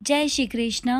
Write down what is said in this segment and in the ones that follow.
जय श्री कृष्ण।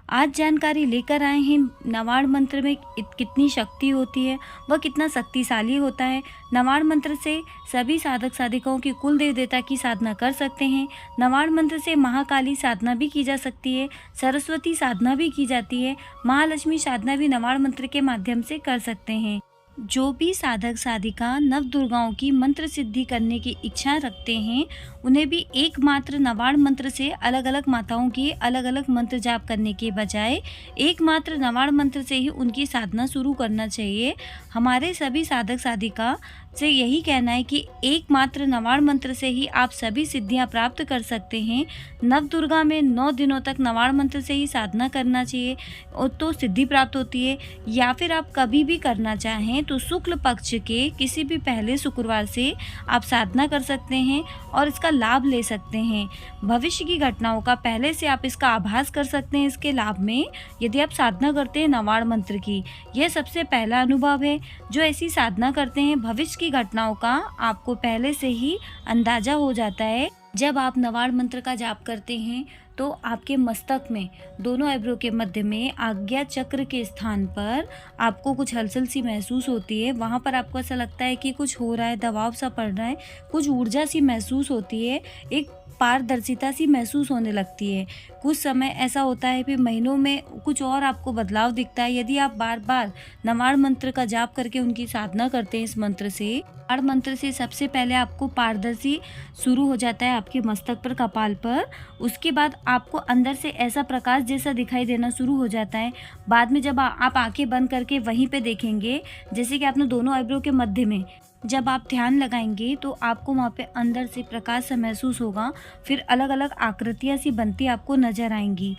आज जानकारी लेकर आए हैं नवाड़ मंत्र में कितनी शक्ति होती है, वह कितना शक्तिशाली होता है। नवाड़ मंत्र से सभी साधक साधिकाओं की कुल देव देवता की साधना कर सकते हैं। नवाड़ मंत्र से महाकाली साधना भी की जा सकती है, सरस्वती साधना भी की जाती है, महालक्ष्मी साधना भी नवाड़ मंत्र के माध्यम से कर सकते हैं। जो भी साधक साधिका नव दुर्गाओं की मंत्र सिद्धि करने की इच्छा रखते हैं, उन्हें भी एकमात्र नवाड़ मंत्र से अलग अलग माताओं की अलग अलग मंत्र जाप करने के बजाय एकमात्र नवाड़ मंत्र से ही उनकी साधना शुरू करना चाहिए। हमारे सभी साधक साधिका से यही कहना है कि एकमात्र नवाड़ मंत्र से ही आप सभी सिद्धियां प्राप्त कर सकते हैं। नव दुर्गा में 9 दिनों तक नवाड़ मंत्र से ही साधना करना चाहिए और तो सिद्धि प्राप्त होती है। या फिर आप कभी भी करना चाहें तो शुक्ल पक्ष के किसी भी पहले शुक्रवार से आप साधना कर सकते हैं और इसका लाभ ले सकते हैं। भविष्य की घटनाओं का पहले से आप इसका आभास कर सकते हैं इसके लाभ में, यदि आप साधना करते हैं नवाड़ मंत्र की। यह सबसे पहला अनुभव है। जो ऐसी साधना करते हैं, भविष्य की घटनाओं का आपको पहले से ही अंदाजा हो जाता है। जब आप नवाड़ मंत्र का जाप करते हैं तो आपके मस्तक में दोनों आइब्रो के मध्य में आज्ञा चक्र के स्थान पर आपको कुछ हलचल सी महसूस होती है। वहाँ पर आपको ऐसा लगता है कि कुछ हो रहा है, दबाव सा पड़ रहा है, कुछ ऊर्जा सी महसूस होती है, एक पारदर्शिता सी महसूस होने लगती है। कुछ समय ऐसा होता है फिर महीनों में कुछ और आपको बदलाव दिखता है। यदि आप बार बार नवाड़ मंत्र का जाप करके उनकी साधना करते हैं इस मंत्र से, नवाड़ मंत्र से सबसे पहले आपको पारदर्शी शुरू हो जाता है आपके मस्तक पर, कपाल पर। उसके बाद आपको अंदर से ऐसा प्रकाश जैसा दिखाई देना शुरू हो जाता है। बाद में जब आप आंखें बंद करके वहीं पे देखेंगे, जैसे कि आपने दोनों आइब्रो के मध्य में जब आप ध्यान लगाएंगे तो आपको वहाँ पे अंदर से प्रकाश सा महसूस होगा। फिर अलग अलग आकृतियाँ सी बनती आपको नजर आएंगी,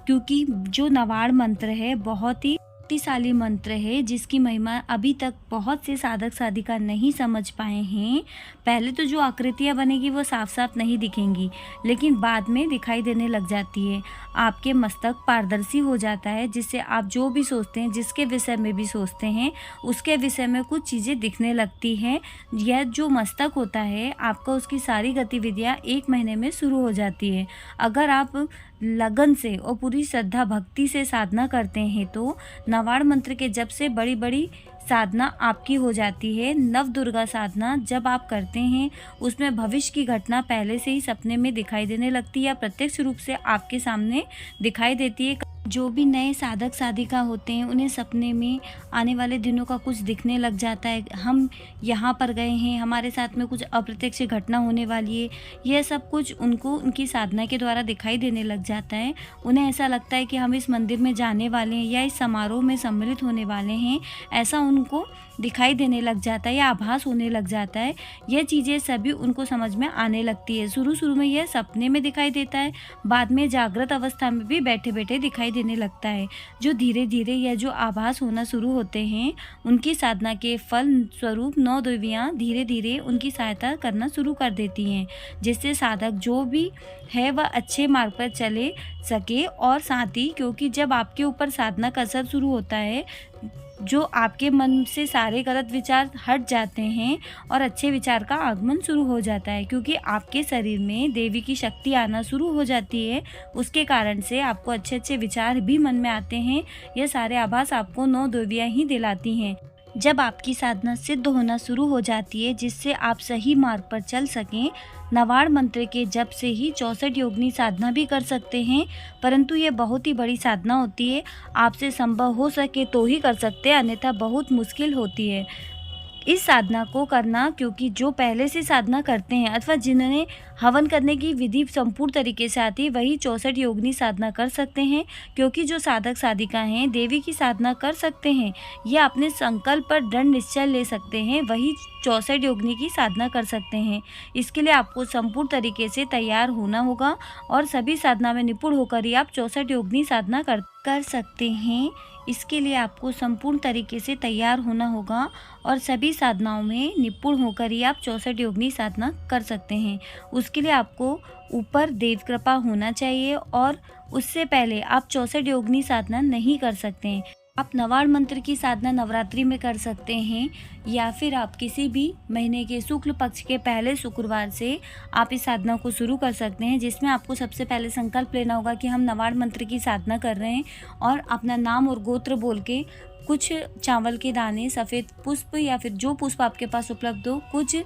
क्योंकि जो नवाड़ मंत्र है बहुत ही शक्तिशाली मंत्र है, जिसकी महिमा अभी तक बहुत से साधक साधिका नहीं समझ पाए हैं। पहले तो जो आकृतियाँ बनेगी वो साफ साफ नहीं दिखेंगी, लेकिन बाद में दिखाई देने लग जाती है। आपके मस्तक पारदर्शी हो जाता है, जिससे आप जो भी सोचते हैं, जिसके विषय में भी सोचते हैं, उसके विषय में कुछ चीज़ें दिखने लगती हैं। यह जो मस्तक होता है आपका, उसकी सारी गतिविधियाँ 1 महीने में शुरू हो जाती है। अगर आप लगन से और पूरी श्रद्धा भक्ति से साधना करते हैं तो नवाड़ मंत्र के जप से बड़ी बड़ी साधना आपकी हो जाती है। नव दुर्गा साधना जब आप करते हैं उसमें भविष्य की घटना पहले से ही सपने में दिखाई देने लगती है या प्रत्यक्ष रूप से आपके सामने दिखाई देती है। जो भी नए साधक साधिका होते हैं उन्हें सपने में आने वाले दिनों का कुछ दिखने लग जाता है। हम यहाँ पर गए हैं, हमारे साथ में कुछ अप्रत्यक्ष घटना होने वाली है, यह सब कुछ उनको उनकी साधना के द्वारा दिखाई देने लग जाता है। उन्हें ऐसा लगता है कि हम इस मंदिर में जाने वाले हैं या इस समारोह में सम्मिलित होने वाले हैं, ऐसा उनको दिखाई देने लग जाता है या आभास होने लग जाता है। यह चीज़ें सभी उनको समझ में आने लगती है। शुरू में यह सपने में दिखाई देता है, बाद में जागृत अवस्था में भी बैठे बैठे दिखाई देने लगता है। जो धीरे धीरे यह जो आभास होना शुरू होते हैं, उनकी साधना के फल स्वरूप 9 देवियाँ धीरे धीरे उनकी सहायता करना शुरू कर देती हैं, जिससे साधक जो भी है वह अच्छे मार्ग पर चले सके। और साथ ही, क्योंकि जब आपके ऊपर साधना का असर शुरू होता है, जो आपके मन से सारे गलत विचार हट जाते हैं और अच्छे विचार का आगमन शुरू हो जाता है, क्योंकि आपके शरीर में देवी की शक्ति आना शुरू हो जाती है। उसके कारण से आपको अच्छे अच्छे विचार भी मन में आते हैं। यह सारे आभास आपको 9 देवियाँ ही दिलाती हैं। जब आपकी साधना सिद्ध होना शुरू हो जाती है, जिससे आप सही मार्ग पर चल सकें, नवाड़ मंत्र के जप से ही 64 योगिनी साधना भी कर सकते हैं। परंतु ये बहुत ही बड़ी साधना होती है, आपसे संभव हो सके तो ही कर सकते हैं, अन्यथा बहुत मुश्किल होती है इस साधना को करना। क्योंकि जो पहले से साधना करते हैं अथवा जिन्होंने हवन करने की विधि संपूर्ण तरीके से आती है, वही 64 योगिनी साधना कर सकते हैं। क्योंकि जो साधक साधिका हैं देवी की साधना कर सकते हैं, ये अपने संकल्प पर दृढ़ निश्चय ले सकते हैं, वही 64 योगिनी की साधना कर सकते हैं। इसके लिए आपको संपूर्ण तरीके से तैयार होना होगा और सभी साधना में निपुण होकर ही आप 64 योगिनी साधना कर सकते हैं। इसके लिए आपको संपूर्ण तरीके से तैयार होना होगा और सभी साधनाओं में निपुण होकर ही आप 64 योगिनी साधना कर सकते हैं। उसके लिए आपको ऊपर देव कृपा होना चाहिए और उससे पहले आप 64 योगिनी साधना नहीं कर सकते हैं। आप नवाड़ मंत्र की साधना नवरात्रि में कर सकते हैं या फिर आप किसी भी महीने के शुक्ल पक्ष के पहले शुक्रवार से आप इस साधना को शुरू कर सकते हैं, जिसमें आपको सबसे पहले संकल्प लेना होगा कि हम नवाड़ मंत्र की साधना कर रहे हैं और अपना नाम और गोत्र बोल के कुछ चावल के दाने, सफ़ेद पुष्प या फिर जो पुष्प आपके पास उपलब्ध हो, कुछ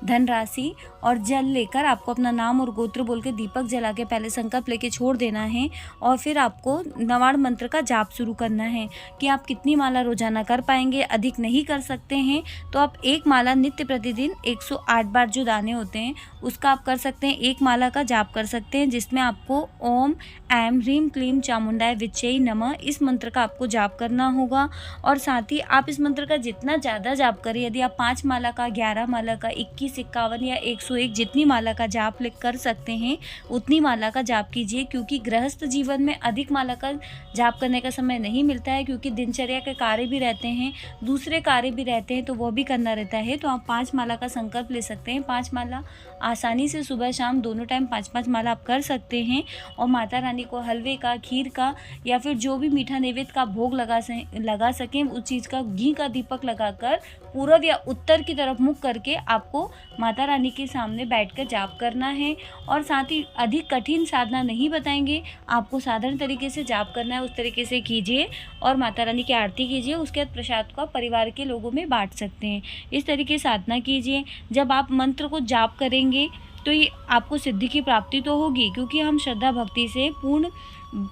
धनराशि और जल लेकर आपको अपना नाम और गोत्र बोल के दीपक जला के पहले संकल्प लेके छोड़ देना है और फिर आपको नवाड़ मंत्र का जाप शुरू करना है। कि आप कितनी माला रोजाना कर पाएंगे, अधिक नहीं कर सकते हैं तो आप एक माला नित्य प्रतिदिन 108 बार जो दाने होते हैं उसका आप कर सकते हैं। एक माला का जाप कर सकते हैं जिसमें आपको ओम ऐम ह्रीम क्लीम चामुंडाय विच्चै नमः इस मंत्र का आपको जाप करना होगा। और साथ ही आप इस मंत्र का जितना ज़्यादा जाप करें, यदि आप 5 माला का, 11 माला का, 21, 51 या 101 जितनी माला का जाप कर सकते हैं उतनी माला का जाप कीजिए, क्योंकि गृहस्थ जीवन में अधिक माला का जाप करने का समय नहीं मिलता है, क्योंकि दिनचर्या के कार्य भी रहते हैं, दूसरे कार्य भी रहते हैं, तो वो भी करना रहता है। तो आप 5 माला का संकल्प ले सकते हैं। 5 माला आसानी से सुबह शाम दोनों टाइम 5-5 माला आप कर सकते हैं और माता रानी को हलवे का, खीर का या फिर जो भी मीठा नैवेद्य का भोग लगा सकें उस चीज़ का घी का दीपक लगाकर पूर्व या उत्तर की तरफ मुख करके आपको माता रानी के सामने बैठकर जाप करना है। और साथ ही अधिक कठिन साधना नहीं बताएंगे, आपको साधारण तरीके से जाप करना है, उस तरीके से कीजिए और माता रानी की आरती कीजिए। उसके बाद प्रसाद को परिवार के लोगों में बांट सकते हैं। इस तरीके से साधना कीजिए। जब आप मंत्र को जाप करेंगे तो ये आपको सिद्धि की प्राप्ति तो होगी, क्योंकि हम श्रद्धा भक्ति से पूर्ण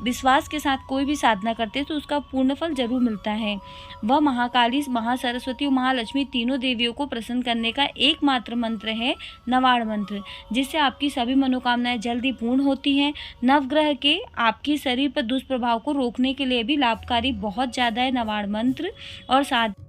विश्वास के साथ कोई भी साधना करते हैं तो उसका पूर्ण फल जरूर मिलता है। वह महाकाली, महासरस्वती और महालक्ष्मी तीनों देवियों को प्रसन्न करने का एकमात्र मंत्र है नवाड़ मंत्र, जिससे आपकी सभी मनोकामनाएं जल्दी पूर्ण होती हैं। नवग्रह के आपकी शरीर पर दुष्प्रभाव को रोकने के लिए भी लाभकारी बहुत ज़्यादा है नवाड़ मंत्र। और साथ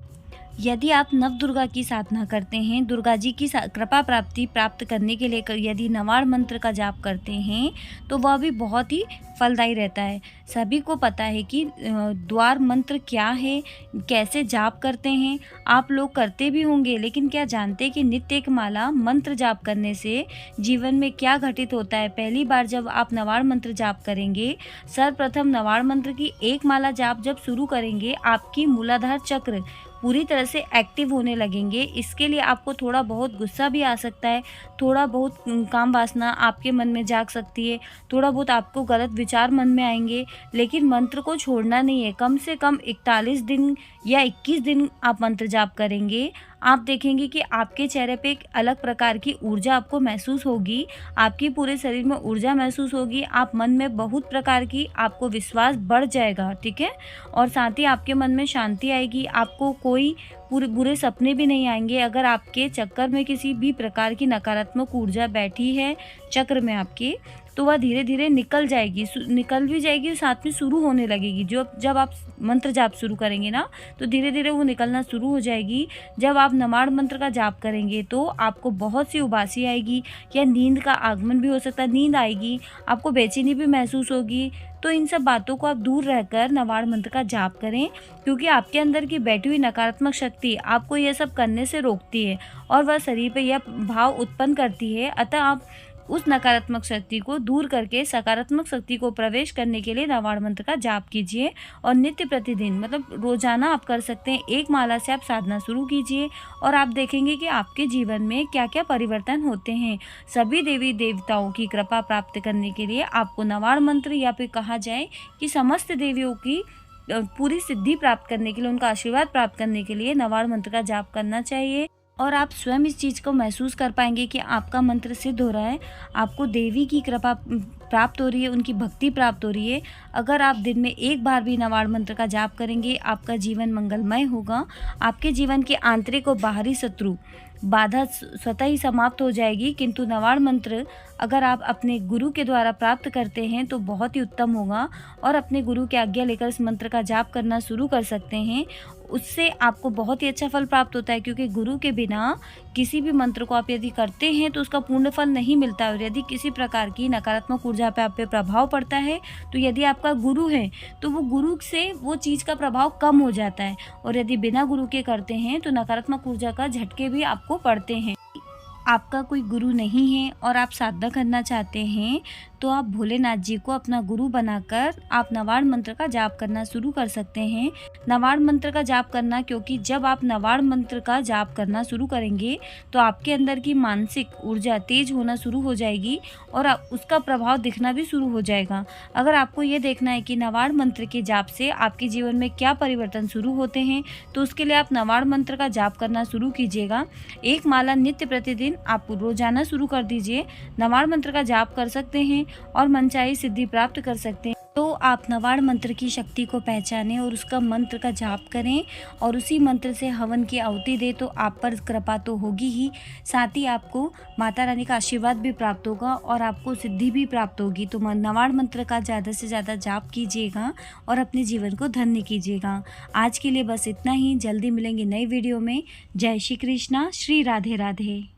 यदि आप नव दुर्गा की साधना करते हैं, दुर्गा जी की कृपा प्राप्ति प्राप्त करने के लिए यदि नवाड़ मंत्र का जाप करते हैं तो वह भी बहुत ही फलदायी रहता है। सभी को पता है कि द्वार मंत्र क्या है, कैसे जाप करते हैं, आप लोग करते भी होंगे, लेकिन क्या जानते हैं कि नित्य एक माला मंत्र जाप करने से जीवन में क्या घटित होता है। पहली बार जब आप नवाड़ मंत्र जाप करेंगे, सर्वप्रथम नवाड़ मंत्र की एक माला जाप जब शुरू करेंगे, आपकी मूलाधार चक्र पूरी तरह से एक्टिव होने लगेंगे। इसके लिए आपको थोड़ा बहुत गुस्सा भी आ सकता है, थोड़ा बहुत काम वासना आपके मन में जाग सकती है, थोड़ा बहुत आपको गलत विचार मन में आएंगे, लेकिन मंत्र को छोड़ना नहीं है। कम से कम 41 दिन या 21 दिन आप मंत्र जाप करेंगे, आप देखेंगे कि आपके चेहरे पे एक अलग प्रकार की ऊर्जा आपको महसूस होगी, आपके पूरे शरीर में ऊर्जा महसूस होगी, आप मन में बहुत प्रकार की आपको विश्वास बढ़ जाएगा, ठीक है। और साथ ही आपके मन में शांति आएगी, आपको कोई बुरे सपने भी नहीं आएंगे। अगर आपके चक्कर में किसी भी प्रकार की नकारात्मक ऊर्जा बैठी है चक्र में आपके, तो वह धीरे धीरे निकल भी जाएगी, साथ में शुरू होने लगेगी। जब आप मंत्र जाप शुरू करेंगे ना, तो धीरे धीरे वो निकलना शुरू हो जाएगी। जब आप नवाड़ मंत्र का जाप करेंगे तो आपको बहुत सी उबासी आएगी या नींद का आगमन भी हो सकता है, नींद आएगी, आपको बेचैनी भी महसूस होगी। तो इन सब बातों को आप दूर रहकर नवाड़ मंत्र का जाप करें, क्योंकि आपके अंदर की बैठी हुई नकारात्मक शक्ति आपको यह सब करने से रोकती है और वह शरीर पर यह भाव उत्पन्न करती है। अतः आप उस नकारात्मक शक्ति को दूर करके सकारात्मक शक्ति को प्रवेश करने के लिए नवाड़ मंत्र का जाप कीजिए। और नित्य प्रतिदिन मतलब रोजाना आप कर सकते हैं, एक माला से आप साधना शुरू कीजिए और आप देखेंगे कि आपके जीवन में क्या क्या परिवर्तन होते हैं। सभी देवी देवताओं की कृपा प्राप्त करने के लिए आपको नवाड़ मंत्र या फिर कहा जाए कि समस्त देवियों की पूरी सिद्धि प्राप्त करने के लिए, उनका आशीर्वाद प्राप्त करने के लिए नवाड़ मंत्र का जाप करना चाहिए। और आप स्वयं इस चीज़ को महसूस कर पाएंगे कि आपका मंत्र सिद्ध हो रहा है, आपको देवी की कृपा प्राप्त हो रही है, उनकी भक्ति प्राप्त हो रही है। अगर आप दिन में एक बार भी नवाड़ मंत्र का जाप करेंगे, आपका जीवन मंगलमय होगा। आपके जीवन के आंतरिक और बाहरी शत्रु बाधा स्वतः ही समाप्त हो जाएगी। किंतु नवाड़ मंत्र अगर आप अपने गुरु के द्वारा प्राप्त करते हैं तो बहुत ही उत्तम होगा और अपने गुरु की आज्ञा लेकर इस मंत्र का जाप करना शुरू कर सकते हैं। उससे आपको बहुत ही अच्छा फल प्राप्त होता है, क्योंकि गुरु के बिना किसी भी मंत्र को आप यदि करते हैं तो उसका पूर्ण फल नहीं मिलता। और यदि किसी प्रकार की नकारात्मक ऊर्जा पे आप पे प्रभाव पड़ता है तो यदि आपका गुरु है तो वो गुरु से वो चीज़ का प्रभाव कम हो जाता है, और यदि बिना गुरु के करते हैं तो नकारात्मक ऊर्जा का झटके भी आपको पड़ते हैं। आपका कोई गुरु नहीं है और आप साधना करना चाहते हैं तो आप भोलेनाथ जी को अपना गुरु बनाकर आप नवाड़ मंत्र का जाप करना शुरू कर सकते हैं। नवाड़ मंत्र का जाप करना, क्योंकि जब आप नवाड़ मंत्र का जाप करना शुरू करेंगे तो आपके अंदर की मानसिक ऊर्जा तेज होना शुरू हो जाएगी और उसका प्रभाव दिखना भी शुरू हो जाएगा। अगर आपको ये देखना है कि नवाड़ मंत्र के जाप से आपके जीवन में क्या परिवर्तन शुरू होते हैं, तो उसके लिए आप नवाड़ मंत्र का जाप करना शुरू कीजिएगा। एक माला नित्य प्रतिदिन आप रोजाना शुरू कर दीजिए। नवाड़ मंत्र का जाप कर सकते हैं और मनचाही सिद्धि प्राप्त कर सकते हैं। तो आप नवाड़ मंत्र की शक्ति को पहचानें और उसका मंत्र का जाप करें और उसी मंत्र से हवन की आहुति दें, तो आप पर कृपा तो होगी ही, साथ ही आपको माता रानी का आशीर्वाद भी प्राप्त होगा और आपको सिद्धि भी प्राप्त होगी। तो नवाड़ मंत्र का ज़्यादा से ज़्यादा जाप कीजिएगा और अपने जीवन को धन्य कीजिएगा। आज के लिए बस इतना ही। जल्दी मिलेंगे नई वीडियो में। जय श्री कृष्णा, श्री राधे राधे।